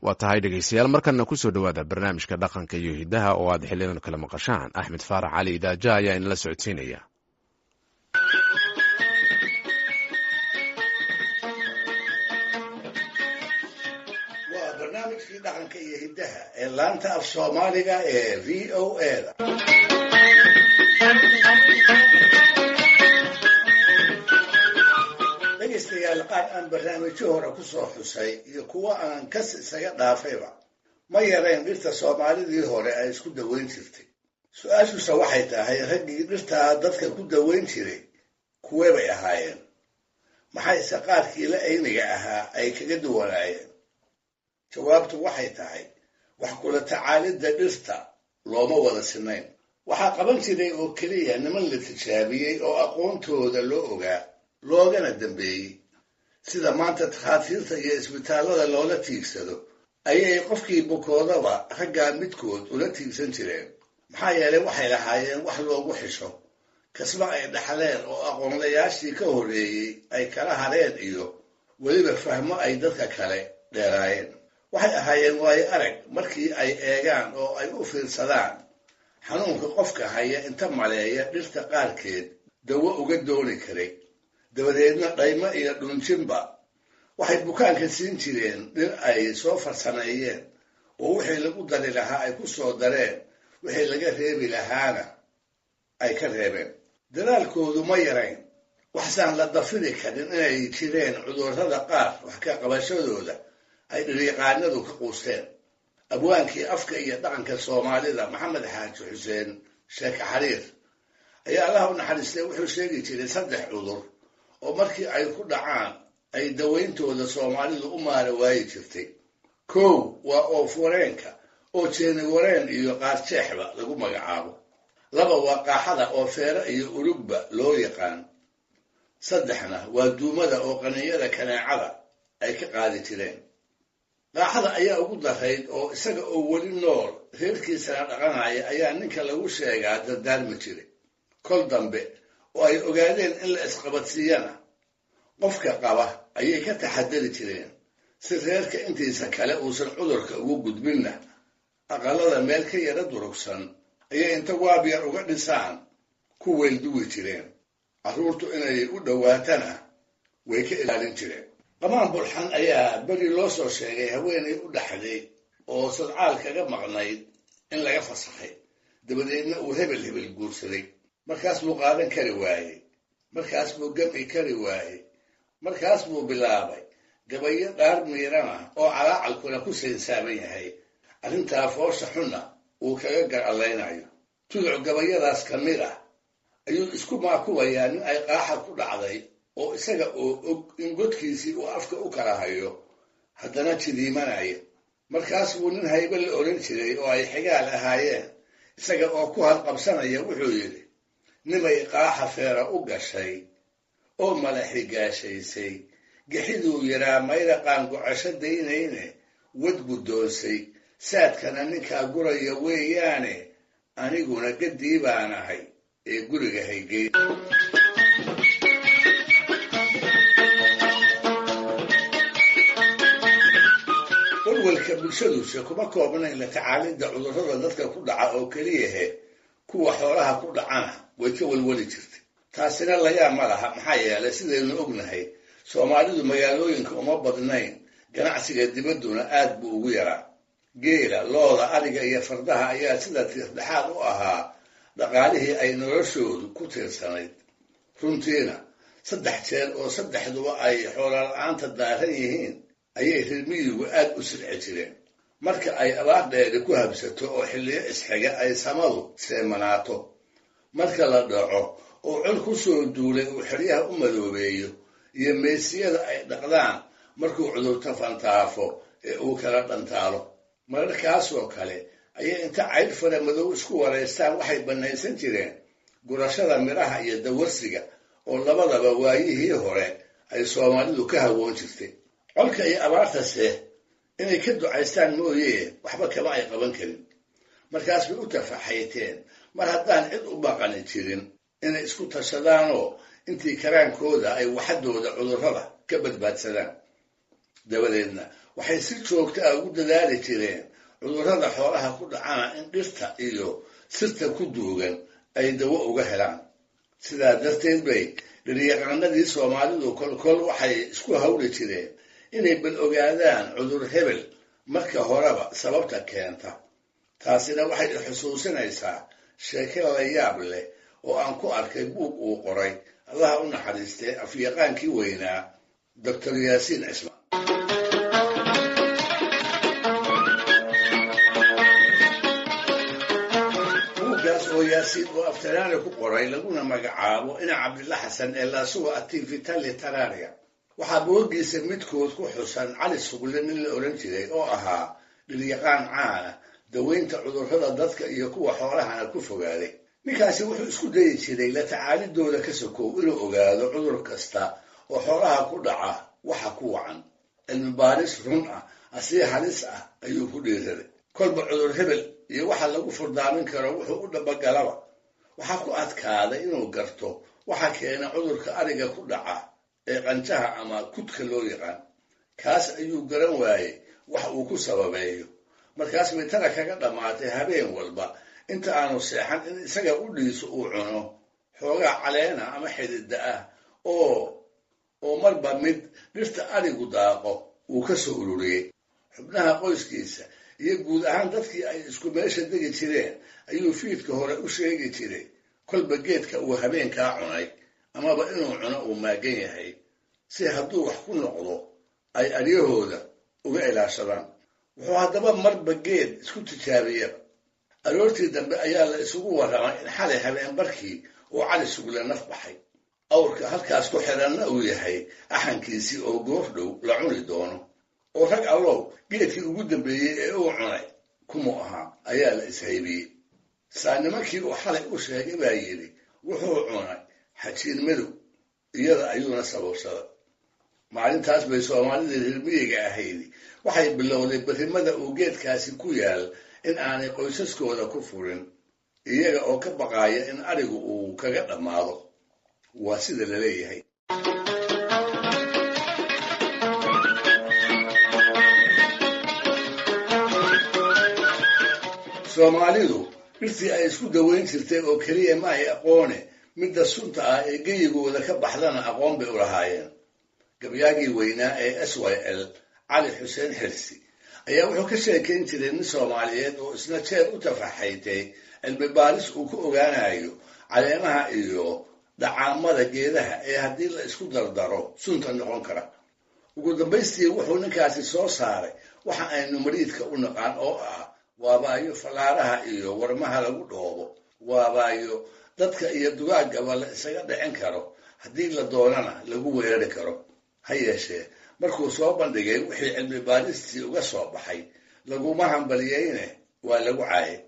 waa tahay dhegaystayaal markana kusoo dhowaada barnaamijka dhaqanka iyo hidaha oo aad xilidan kala maqashaan axmed faarax cali idaaja ayaa inala socodsiinaya. waa barnaamijkii dhaqanka iyo hidaha ee laanta af soomaaliga ee v o a dhegaystayaal qaar aan barnaamijyo hore ku soo xusay iyo kuwo aan kas isaga dhaafayba ma yarayn dhirta soomaalidii hore ay isku daweyn jirtay. su-aashuse waxay tahay raggii dhirtaa dadka ku daweyn jiray kuwee bay ahaayeen, maxayse qaarkii la ayniga ahaa ay kaga duwanaayeen? jawaabtu waxay tahay wax kula tacaalidda dhirta looma wada sinayn. waxaa qaban jiray oo keliya niman la tijaabiyey oo aqoontooda loo ogaa loogana dambeeyey. sida maanta takhaatiirta iyo isbitaallada loola tiigsado ayay qofkii bukoodaba raggaa midkood ula tiigsan jireen. maxaa yeelay waxay lahaayeen wax loogu xisho, kasba ay dhaxleen oo aqoonlayaashii ka horreeyey ay kala hareen iyo weliba fahmo ay dadka kale dheeraayeen. waxay ahaayeen waayo arag markii ay eegaan oo ay u fiirsadaan xanuunka qofka haya inta maleeya dhirta qaarkeed dawo uga dooni karay. dabadeedna dhaymo iyo dhunjinba waxay bukaanka siin jireen dhir ay soo farsameeyeen oo wixii lagu dari lahaa ay ku soo dareen, wixii laga reebi lahaana ay ka reebeen. dadaalkoodu ma yarayn. waxsaan la dafiri karin inay jireen cudurrada qaar wax ka qabashadooda ay dhiryaqaanadu ka quusteen. abwaankii afka iyo dhaqanka soomaalida maxamed xaaji xuseen sheeke xariir ayaa allaha u naxariistay wuxuu sheegi jiray 3 cudur oo markii ay ku dhacaan ay dawayntooda soomaalidu u maara waayi jirtay. 1 waa oof-wareenka oo jeeni-wareen iyo qaarjeexba lagu magacaabo. 2 waa qaaxada oo feero iyo urugba loo yaqaan. 3na waa duumada oo qaninyada kaneecada ay ka qaadi jireen. qaaxada ayaa ugu darayd oo isaga oo weli nool reerkiisana dhaqanaya ayaa ninka lagu sheegaa dardaarmi jiray. kol dambe oo ay ogaadeen in la isqabadsiiyana qofka qaba ayay ka taxadari jireen si reerka intiisa kale uusan cudurka ugu gudbinna aqalada meel ka yara durugsan ayay inta waabyar uga dhisaan ku weelduwi jireen. carruurtu inay u dhowaatana way ka ilaalin jireen. qamaan bulxan ayaa beri loo soo sheegay haweenay u dhaxday oo sadcaal kaga maqnayd in laga fasaxay, dabadeedna uu hebel guursaday. markaas buu qaadan kari waayey, markaas buu gami kari waayey, markaas buu bilaabay gabayo dhaar miirana oo calaacalkuna ku saynsaaban yahay. arrintaa foosha xunna uu kaga garallaynayo. tuduc gabayadaas ka mid ah ayuu isku maakubayaa nin ay qaaxa ku dhacday oo isaga oo og in godkiisii uu afka u kala hayo haddana jidiimanaya. markaas buu nin haybe la odhan jiray oo ay xigaal ahaayeen isaga oo ku halqabsanaya wuxuu yidhi, nimay qaaxa feera u gashay oo malaxi gaashaysay, gixiduu yaraa mayra qaangocasho daynayne wad guddoonsay, saadkana ninkaa guraya weeyaane aniguna gaddii baan ahay ee guriga haygey. walwalka bulshaduse kuma koobnayn la tacaalidda cudurrada dadka ku dhaca oo keliyahe kuwa xoolaha ku dhacana way ka walwali jirtay. taasina layaab ma laha, maxaa yeelay sidaynu ognahay soomaalidu magaalooyinka uma badnayn, ganacsiga dibadduna aad buu ugu yaraa. geela, looda, ariga iyo fardaha ayaa sida tiirdhexaad u ahaa dhaqaalihii ay noloshoodu ku tiirsanayd. runtiina 3 jeer oo 3duba ay xoola-la'aanta daaran yihiin ayay reer miyigu aad u silci jireen. marka ay abaar dheeri ku habsato oo xilliyo isxiga ay samadu seemanaato, marka la dhaco oo col ku soo duulay uu xeryaha u madoobeeyo, iyo meysiyada ay dhaqdaan markuu cudurta fantaafo ee uu kala dhantaalo. mararkaasoo kale ayay inta caydh fara madow isku waraystaan waxay bannaysan jireen gurashada midhaha iyo dawarsiga oo labadaba waayihii hore ay soomaalidu ka hawoon jirtay. colka iyo abaartase inay ka ducaystaan mooyee waxba kama ay qaban karin. markaas bay u tafaxayteen mar haddaan cid u baqani jirin inay isku tashadaanoo intii karaankooda ay waxadooda cudurrada ka badbaadsadaan. dabadeedna waxay si joogta ah ugu dadaali jireen cudurrada xoolaha ku dhacana in dhirta iyo sirta ku duugan ay dawo uga helaan. sidaa darteed bay dhiryaqaanadii Soomaalidu kolkol waxay isku hawli jireen inay bal ogaadaan cudur hebel marka horeba sababta keenta. taasina waxay xusuusinaysaa sheeko la yaab leh oo aan ku arkay buug uu qoray Allah u naxariistay afyaqaankii weynaa Dr. Yaasiin Cismaan. buuggaas oo Yaasiin oo aftaraana ku qoray laguna magacaabo ina Cabdilla Xasan ee la soo activity literaria. waxaa buuggiisa midkood ku xusan Cali Sugulle nin la oran jiray oo ahaa dhiryaqaan caan ah daweynta cudurrada dadka iyo kuwa xoolahana ku fogaaday. ninkaasi wuxuu isku dayi jiray la tacaalidooda ka sokow inuu ogaado cudur kasta oo xoolaha ku dhaca waxa ku wacan. cilmi baaris run ah asii halis ah ayuu ku dhiiraday. kolba cudur hebel iyo waxa lagu furdaamin karo wuxuu u dhabagalaba waxaa ku adkaaday inuu garto waxa keena cudurka ariga ku dhaca ee qanjaha ama kudka loo yaqaan. kaas ayuu garan waayey wax uu ku sababeeyo. markaas mitana kaga dhamaatay habeen walba inta aanu seexan in isaga u dhiiso uu cuno xoogaa caleena ama xididda ah oo marba mid dhirta arigu daaqo uu ka soo ururiyey. xubnaha qoyskiisa iyo guud ahaan dadkii ay isku meesha degi jireen ayuu fiidka hore u sheegi jiray kolba geedka uu habeenkaa cunay amaba inuu cuno uu maagan yahay si hadduu wax ku noqdo ay aryahooda uga ilaashadaan. wuxuu haddaba marba geed isku tijaabiyaba. aroortii dambe ayaa la isugu warramay in xalay habeen barkii uu Cali Sugulle naf baxay. awrka halkaas ku xiranna uu yahay axankiisii oo goordhow la cuni doono. oo rag allow geedkii ugu dambeeyey ee uu cunay kumu ahaa ayaa la ishaybiyey. nimankii uu xalay u sheegay baa yidhi wuxuu cunay xajiin madow iyada ayuuna sababsaday. maalintaas bay Soomaalidii reer miyiga ahayd waxay bilowday berrimada uu geedkaasi ku yaal in aanay qoysaskooda ku furin iyaga oo ka baqaaya in arigu uu kaga dhammaado. waa sida la leeyahay. Soomaalidu dhirtii ay isku daweyn jirtay oo keliya ma ay aqoone midda sunta ah ee geyigooda ka baxdana aqoon bay u lahaayeen. gabyaagii weynaa ee SYL Cali Xuseen Xirsi ayaa wuxuu ka sheekayn jiray nin Soomaaliyeed oo isna jeer u tafaxaytay cilmi baaris uu ku ogaanayo caleemaha iyo dhacaamada geedaha ee haddii la isku dardaro sunta noqon kara. ugu dambaystii wuxuu ninkaasi soo saaray waxa aynu mariidka u naqaan oo ah waabaayo falaaraha iyo warmaha lagu dhoobo. waabaayo dadka iyo dugaagaba la isaga dhicin karo haddii la doonana lagu weerari karo. ha yeeshee markuu soo bandhigay wixii cilmi baaristii uga soo baxay laguma hambaliyeyne waa lagu caayay.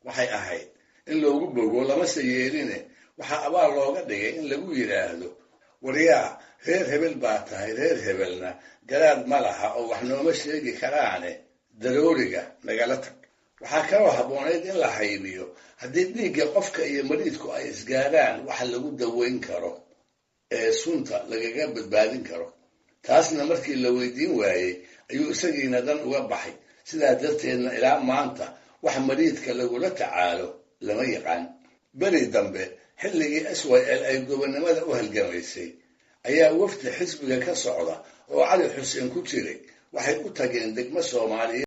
waxay ahayd in loogu bogo lamase yeeline waxaa abaal looga dhigay in lagu yidhaahdo waryaa reer hebel baa tahay reer hebelna garaad ma laha oo wax nooma sheegi karaane darooriga nagala tag. waxaa kaloo habboonayd in la haybiyo haddii dhiigga qofka iyo mariidku ay isgaadhaan waxa lagu daweyn karo ee sunta lagaga badbaadin karo. taasna markii la weydiin waayey ayuu isagiina dan uga baxay. sidaa darteedna ilaa maanta wax mariidka lagula tacaalo lama yaqaan. beri dambe xilligii SYL ay gobonnimada u halgamaysay ayaa wafdi xisbiga ka socda oo Cali Xuseen ku jiray waxay u tageen degmo Soomaaliyeed